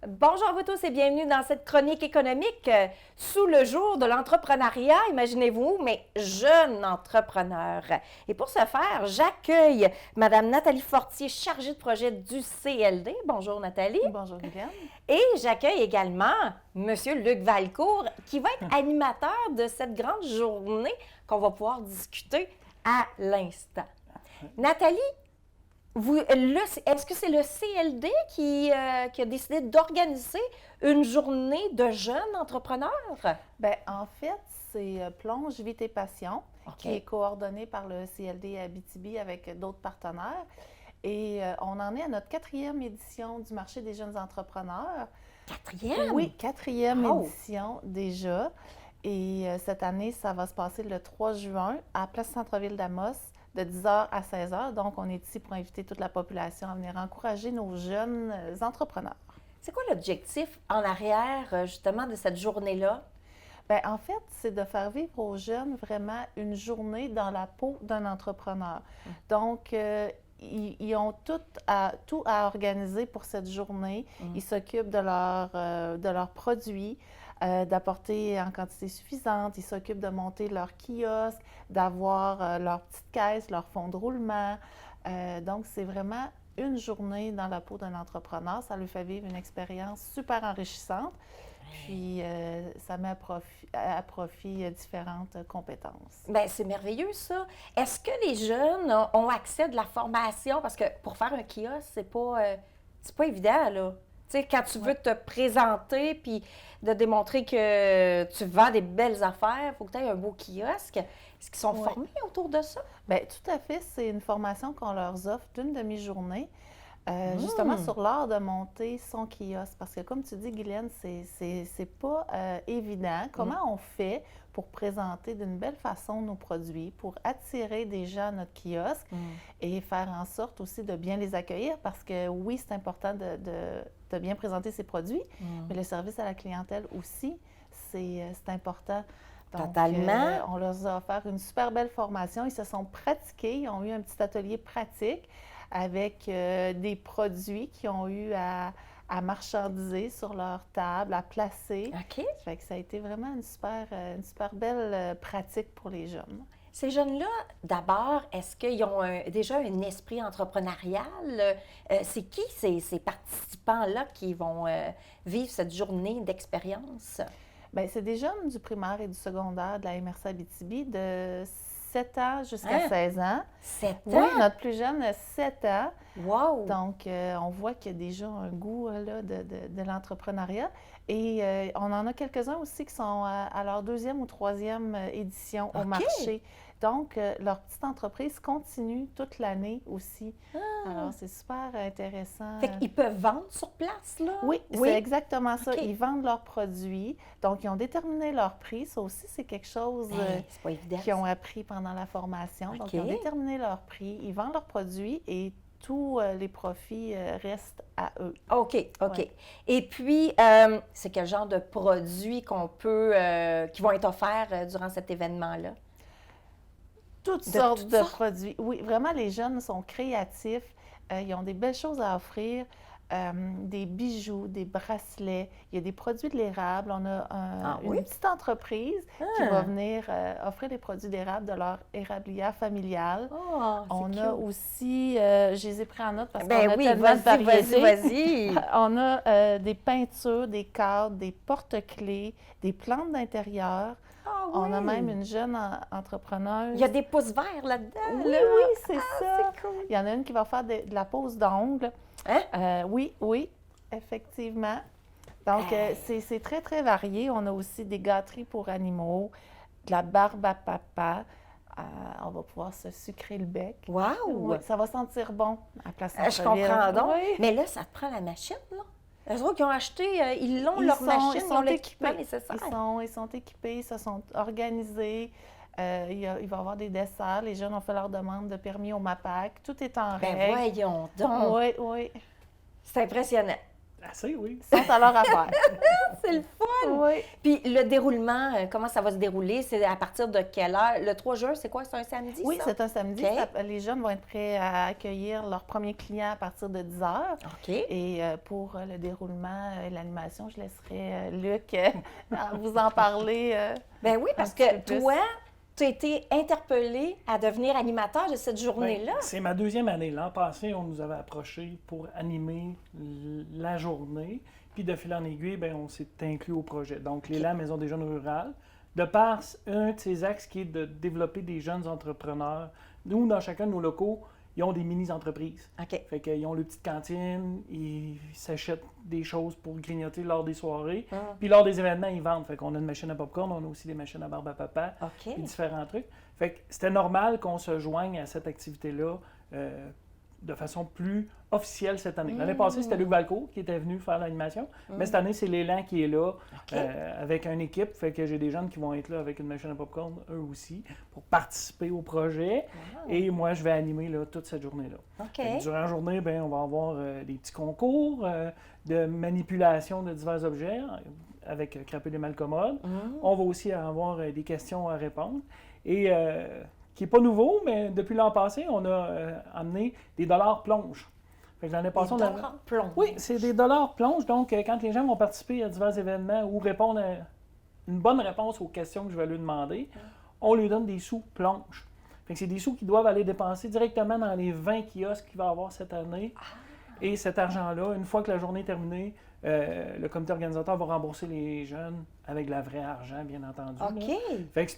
Bonjour à vous tous et bienvenue dans cette chronique économique sous le jour de l'entrepreneuriat, imaginez-vous, mais jeune entrepreneur. Et pour ce faire, j'accueille Mme Nathalie Fortier, chargée de projet du CLD. Bonjour Nathalie. Bonjour Guylaine. Et j'accueille également M. Luc Valcourt, qui va être animateur de cette grande journée qu'on va pouvoir discuter à l'instant. Nathalie, est-ce que c'est le CLD qui a décidé d'organiser une journée de jeunes entrepreneurs? Bien, en fait, c'est Plonge Vie tes passions, qui est coordonné par le CLD Abitibi avec d'autres partenaires. Et on en est à notre 4e édition du marché des jeunes entrepreneurs. 4e? Oui, 4e édition déjà. Et cette année, ça va se passer le 3 juin à Place Centre-Ville d'Amos, de 10h à 16h. Donc, on est ici pour inviter toute la population à venir encourager nos jeunes entrepreneurs. C'est quoi l'objectif en arrière, justement, de cette journée-là? Bien, en fait, c'est de faire vivre aux jeunes vraiment une journée dans la peau d'un entrepreneur. Donc, ils ont tout à organiser pour cette journée. Ils s'occupent de leurs produits, d'apporter en quantité suffisante. Ils s'occupent de monter leur kiosque, d'avoir leur petite caisse, leur fonds de roulement. Donc, c'est vraiment une journée dans la peau d'un entrepreneur. Ça lui fait vivre une expérience super enrichissante. Puis, ça met à profit différentes compétences. Bien, c'est merveilleux, ça. Est-ce que les jeunes ont accès à de la formation? Parce que pour faire un kiosque, c'est pas évident, là. Tu sais, quand tu veux te présenter puis de démontrer que tu vends des belles affaires, il faut que tu aies un beau kiosque. Est-ce qu'ils sont formés autour de ça? Bien, tout à fait. C'est une formation qu'on leur offre d'une demi-journée. Justement sur l'art de monter son kiosque. Parce que comme tu dis, Guylaine, c'est pas évident. Comment on fait pour présenter d'une belle façon nos produits, pour attirer des gens à notre kiosque et faire en sorte aussi de bien les accueillir? Parce que oui, c'est important de bien présenter ses produits, mais le service à la clientèle aussi, c'est important. Donc, totalement. On leur a offert une super belle formation. Ils se sont pratiqués, ils ont eu un petit atelier pratique avec des produits qu'ils ont eu à marchandiser sur leur table, à placer. OK. Fait que ça a été vraiment une super belle pratique pour les jeunes. Ces jeunes-là, d'abord, est-ce qu'ils ont déjà un esprit entrepreneurial? C'est qui ces participants-là qui vont vivre cette journée d'expérience? Bien, c'est des jeunes du primaire et du secondaire de la MRC Abitibi de 7 ans jusqu'à 16 ans. 7 ans? Oui, notre plus jeune a 7 ans. Wow! Donc, on voit qu'il y a déjà un goût là, de l'entrepreneuriat. Et on en a quelques-uns aussi qui sont à leur 2e ou 3e édition au marché. Donc, leur petite entreprise continue toute l'année aussi. Alors, c'est super intéressant. Fait qu'ils peuvent vendre sur place, là? Oui, c'est exactement ça. OK. Ils vendent leurs produits. Donc, ils ont déterminé leur prix. Ça aussi, c'est quelque chose c'est pas évident, qu'ils ont appris pendant la formation. Donc, ils ont déterminé leur prix. Ils vendent leurs produits et tous les profits restent à eux. OK. Ouais. Et puis, c'est quel genre de produits qui vont être offerts durant cet événement-là? Toutes sortes de produits. Oui, vraiment, les jeunes sont créatifs. Ils ont des belles choses à offrir. Des bijoux, des bracelets. Il y a des produits de l'érable. On a une petite entreprise qui va venir offrir des produits d'érable de leur érablière familiale. On a aussi, je les ai pris en note parce qu'on a tellement de variétés. Vas-y. On a des peintures, des cadres, des porte-clés, des plantes d'intérieur. On a même une jeune entrepreneuse. Il y a des pouces verts là-dedans. Oui, c'est ça. C'est cool. Il y en a une qui va faire de la pose d'ongles. Hein? Oui, effectivement. Donc, c'est très, très varié. On a aussi des gâteries pour animaux, de la barbe à papa. On va pouvoir se sucrer le bec. Wow! Oui, ça va sentir bon à Place Je comprends donc. Oui. Mais là, ça te prend la machine, là? Eux autres qui ont acheté, ils ont leur machine, ils ont l'équipement nécessaire. Ils sont équipés, ils se sont organisés. Il va y avoir des desserts. Les jeunes ont fait leur demande de permis au MAPAC. Tout est en règle. Voyons donc! Oui. C'est impressionnant. Assez, oui. Ils sont à leur affaire. C'est le fun! Oui. Puis le déroulement, comment ça va se dérouler? C'est à partir de quelle heure? Le 3 juin, c'est quoi? C'est un samedi, Oui, ça? c'est un samedi. OK. Les jeunes vont être prêts à accueillir leurs premiers clients à partir de 10 heures. OK. Et pour le déroulement et l'animation, je laisserai Luc vous en parler. Ben oui, parce un petit que peu plus. toi, tu as été interpellé à devenir animateur de cette journée-là. Ben, c'est ma deuxième année. L'an passé, on nous avait approchés pour animer la journée. Puis de fil en aiguille, ben, on s'est inclus au projet. Donc, l'Élan Maison des jeunes rurales, de par un de ses axes qui est de développer des jeunes entrepreneurs. Nous, dans chacun de nos locaux, ils ont des mini-entreprises. OK. Fait qu'ils ont leur petite cantine, ils s'achètent des choses pour grignoter lors des soirées. Puis lors des événements, ils vendent. Fait qu'on a une machine à popcorn, on a aussi des machines à barbe à papa, OK. puis différents trucs. Fait que c'était normal qu'on se joigne à cette activité-là de façon plus officielle cette année. L'année passée, c'était Luc Valcourt qui était venu faire l'animation, mais cette année, c'est l'Élan qui est là avec une équipe. Fait que j'ai des jeunes qui vont être là avec une machine à popcorn, eux aussi, pour participer au projet. Et moi, je vais animer là, toute cette journée-là. OK. Fait que durant la journée, ben, on va avoir des petits concours de manipulation de divers objets avec Crapule et Malcommode. On va aussi avoir des questions à répondre. Et qui n'est pas nouveau, mais depuis l'an passé, on a amené des dollars plonges. Fait que l'année passée, Des on a... dollars plonges. Oui, c'est des dollars plonges. Donc, quand les gens vont participer à divers événements ou répondre à une bonne réponse aux questions que je vais lui demander, on lui donne des sous plonges. Fait que c'est des sous qui doivent aller dépenser directement dans les 20 kiosques qu'il va y avoir cette année. Et cet argent-là, une fois que la journée est terminée, le comité organisateur va rembourser les jeunes avec de la vraie argent, bien entendu. OK. Là. Fait que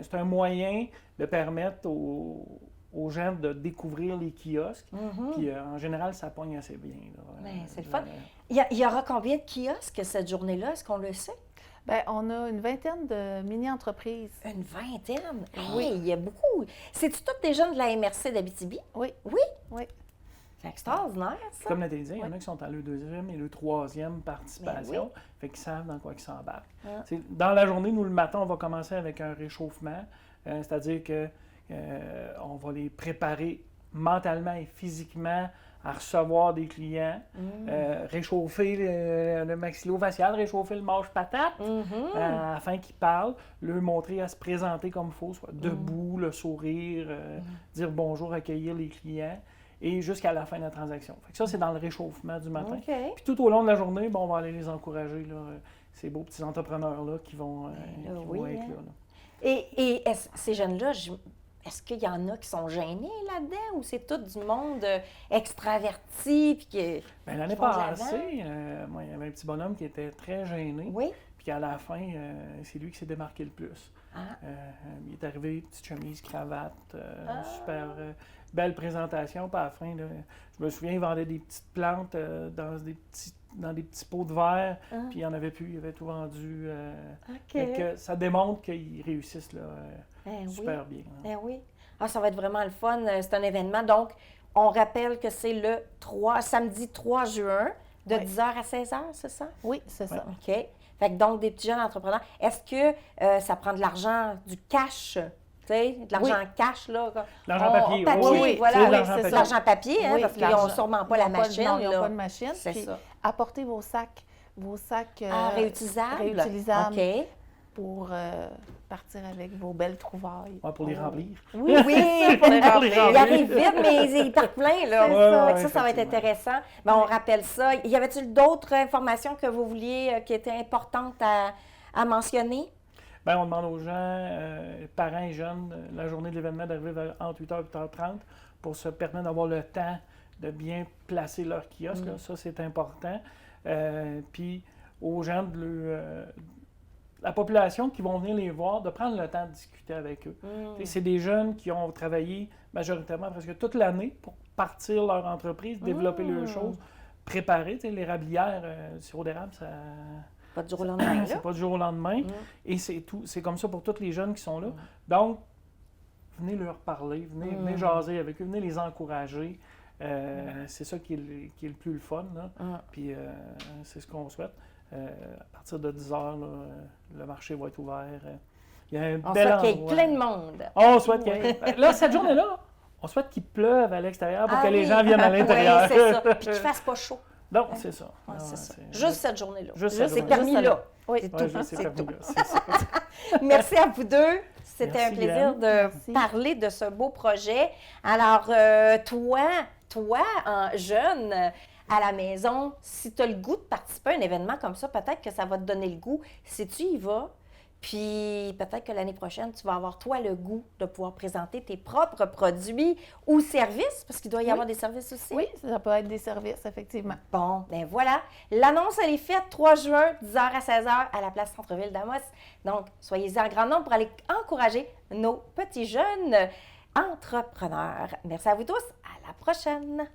c'est un moyen de permettre aux gens de découvrir les kiosques. Puis en général, ça pogne assez bien. Là. Ben, c'est le fun. Il y aura combien de kiosques cette journée-là? Est-ce qu'on le sait? Bien, on a une vingtaine de mini-entreprises. Une vingtaine? Oui. Hey, il y a beaucoup. C'est-tu tous des jeunes de la MRC d'Abitibi? Oui. Oui? Oui. C'est extraordinaire, Puis ça. comme Nathalie dit, il y en a qui sont à leur deuxième et leur troisième participation. Fait qu'ils savent dans quoi ils s'embarquent. Dans la journée, nous, le matin, on va commencer avec un réchauffement. C'est-à-dire que on va les préparer mentalement et physiquement à recevoir des clients, réchauffer le maxillofacial, réchauffer le mâche-patate, afin qu'ils parlent, leur montrer à se présenter comme il faut, soit debout, le sourire, dire bonjour, accueillir les clients, et jusqu'à la fin de la transaction. Fait que ça, c'est dans le réchauffement du matin. OK. Puis tout au long de la journée, bon, on va aller les encourager, là, ces beaux petits entrepreneurs-là qui vont, vont être là. Et ces jeunes-là, est-ce qu'il y en a qui sont gênés là-dedans ou c'est tout du monde extraverti? Puis Bien, l'année qui vont de passée, moi, il y avait un petit bonhomme qui était très gêné. Oui. Puis à la fin, c'est lui qui s'est démarqué le plus. Il est arrivé, petite chemise, cravate, super belle présentation. Puis à la fin, là, je me souviens, il vendait des petites plantes dans des petits pots de verre. Puis il n'y en avait plus, il avait tout vendu. Fait que ça démontre qu'ils réussissent là, super bien. Là. Oui. Ah, ça va être vraiment le fun. C'est un événement. Donc, on rappelle que c'est le samedi 3 juin, de 10h à 16h, c'est ça? Oui, c'est ça. OK. Fait que donc, des petits jeunes entrepreneurs. Est-ce que ça prend de l'argent, du cash? Tu sais, de l'argent cash, là. L'argent papier, oui, voilà. C'est l'argent papier. L'argent papier, hein, Oui, parce qu'ils n'ont sûrement pas la machine. Non, ils n'ont là. pas de machine. C'est Puis ça. apportez vos sacs Réutilisables? réutilisables OK. pour partir avec vos belles trouvailles. Ouais, pour les remplir. Oui, pour les remplir. remplir. Ils arrivent vite, mais ils partent plein, là. C'est Fait que ça va être effectivement. intéressant. Ben, on rappelle ça. Y avait-il d'autres informations que vous vouliez, qui étaient importantes à mentionner? Bien, on demande aux gens, parents et jeunes, la journée de l'événement d'arriver entre 8h et 8h30 pour se permettre d'avoir le temps de bien placer leur kiosque. Là. Ça, c'est important. Puis aux gens de la population qui vont venir les voir, de prendre le temps de discuter avec eux. C'est des jeunes qui ont travaillé majoritairement presque toute l'année pour partir leur entreprise, développer leurs choses, préparer. L'érablière, le sirop d'érable, ça... Pas du jour au lendemain, là. C'est pas du jour au lendemain. Et c'est comme ça pour tous les jeunes qui sont là. Donc, venez leur parler, venez jaser avec eux, venez les encourager. C'est ça qui est le plus le fun. Là. Puis c'est ce qu'on souhaite. À partir de 10 h, là, le marché va être ouvert. Il y a un On bel souhaite qu'il y ait endroit. plein de monde. On souhaite qu'il y ait... Là, cette journée-là, on souhaite qu'il pleuve à l'extérieur pour que les gens viennent à l'intérieur. Oui, c'est ça. Puis qu'il ne fasse pas chaud. Non, c'est ça. Ouais, Non, c'est ça. c'est- Juste cette journée-là. Juste cette C'est journée. permis Juste là. Oui. C'est Ouais, tout. je sais, C'est tout. Camilla, c'est ça. Merci à vous deux. C'était un Merci, plaisir Glenn. de Merci. parler de ce beau projet. Alors, toi, en jeune, à la maison, si tu as le goût de participer à un événement comme ça, peut-être que ça va te donner le goût. Si tu y vas, puis peut-être que l'année prochaine, tu vas avoir, toi, le goût de pouvoir présenter tes propres produits ou services, parce qu'il doit y Oui. avoir des services aussi. Oui, ça peut être des services, effectivement. Bon, ben voilà. L'annonce, elle est faite 3 juin, 10h à 16h à la place Centre-Ville d'Amos. Donc, soyez-y en grand nombre pour aller encourager nos petits jeunes entrepreneurs. Merci à vous tous. À la prochaine.